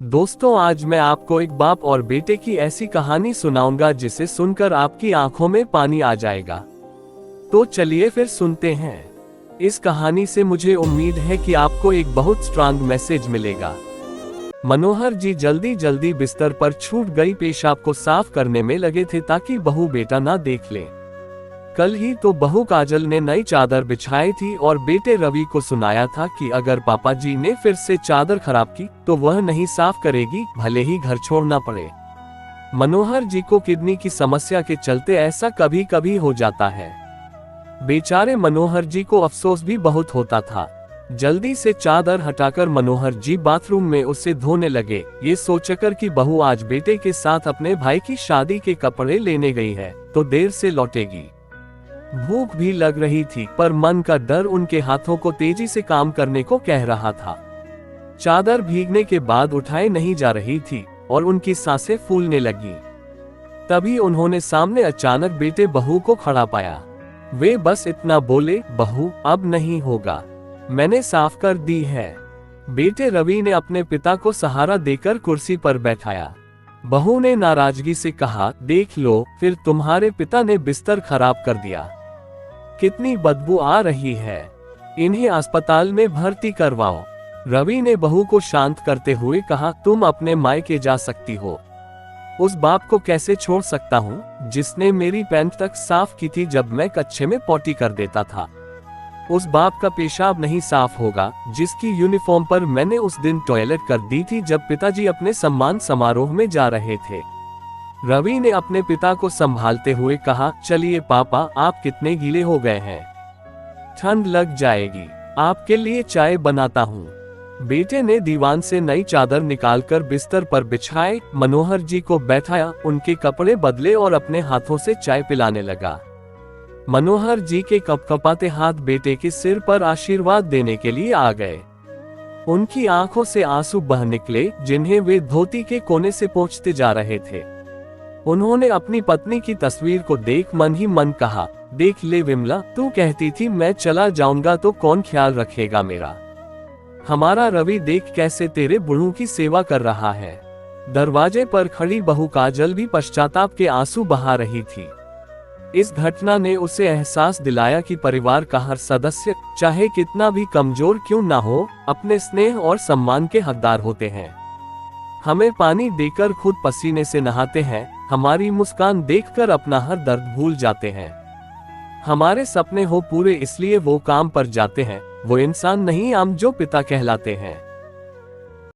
दोस्तों, आज मैं आपको एक बाप और बेटे की ऐसी कहानी सुनाऊंगा जिसे सुनकर आपकी आंखों में पानी आ जाएगा। तो चलिए फिर सुनते हैं। इस कहानी से मुझे उम्मीद है कि आपको एक बहुत स्ट्रांग मैसेज मिलेगा। मनोहर जी जल्दी जल्दी बिस्तर पर छूट गई पेशाब को साफ करने में लगे थे ताकि बहू बेटा ना देख ले। कल ही तो बहू काजल ने नई चादर बिछाई थी और बेटे रवि को सुनाया था कि अगर पापा जी ने फिर से चादर खराब की तो वह नहीं साफ करेगी, भले ही घर छोड़ना पड़े। मनोहर जी को किडनी की समस्या के चलते ऐसा कभी कभी हो जाता है। बेचारे मनोहर जी को अफसोस भी बहुत होता था। जल्दी से चादर हटाकर मनोहर जी बाथरूम में उसे धोने लगे, ये सोचकर कि बहू आज बेटे के साथ अपने भाई की शादी के कपड़े लेने गई है तो देर से लौटेगी। भूख भी लग रही थी पर मन का डर उनके हाथों को तेजी से काम करने को कह रहा था। चादर भीगने के बाद उठाए नहीं जा रही थी और उनकी सांसें फूलने लगी। तभी उन्होंने सामने अचानक बेटे बहू को खड़ा पाया। वे बस इतना बोले, बहू अब नहीं होगा, मैंने साफ कर दी है। बेटे रवि ने अपने पिता को सहारा देकर कुर्सी पर बैठाया। बहू ने नाराजगी से कहा, देख लो, फिर तुम्हारे पिता ने बिस्तर खराब कर दिया। कितनी बदबू आ रही है, इन्हें अस्पताल में भर्ती करवाओ। रवि ने बहू को शांत करते हुए कहा, तुम अपने मायके जा सकती हो। उस बाप को कैसे छोड़ सकता हूँ जिसने मेरी पैंट तक साफ की थी जब मैं कच्चे में पोटी कर देता था। उस बाप का पेशाब नहीं साफ होगा जिसकी यूनिफॉर्म पर मैंने उस दिन टॉयलेट कर दी थी जब पिताजी अपने सम्मान समारोह में जा रहे थे। रवि ने अपने पिता को संभालते हुए कहा, चलिए पापा, आप कितने गीले हो गए हैं, ठंड लग जाएगी, आपके लिए चाय बनाता हूँ। बेटे ने दीवान से नई चादर निकालकर बिस्तर पर बिछाए, मनोहर जी को बैठाया, उनके कपड़े बदले और अपने हाथों से चाय पिलाने लगा। मनोहर जी के कपकपाते हाथ बेटे के सिर पर आशीर्वाद देने के लिए आ गए। उनकी आंखों से आंसू बह निकले जिन्हें वे धोती के कोने से पोंछते जा रहे थे। उन्होंने अपनी पत्नी की तस्वीर को देख मन ही मन कहा, देख ले विमला, तू कहती थी मैं चला जाऊंगा तो कौन ख्याल रखेगा मेरा। हमारा रवि देख कैसे तेरे बुढ़ू की सेवा कर रहा है। दरवाजे पर खड़ी बहू काजल भी पश्चाताप के आंसू बहा रही थी। इस घटना ने उसे एहसास दिलाया कि परिवार का हर सदस्य, चाहे कितना भी कमजोर क्यों ना हो, अपने स्नेह और सम्मान के हकदार होते हैं। हमें पानी देकर खुद पसीने से नहाते हैं, हमारी मुस्कान देखकर अपना हर दर्द भूल जाते हैं। हमारे सपने हो पूरे इसलिए वो काम पर जाते हैं, वो इंसान नहीं आम जो पिता कहलाते हैं।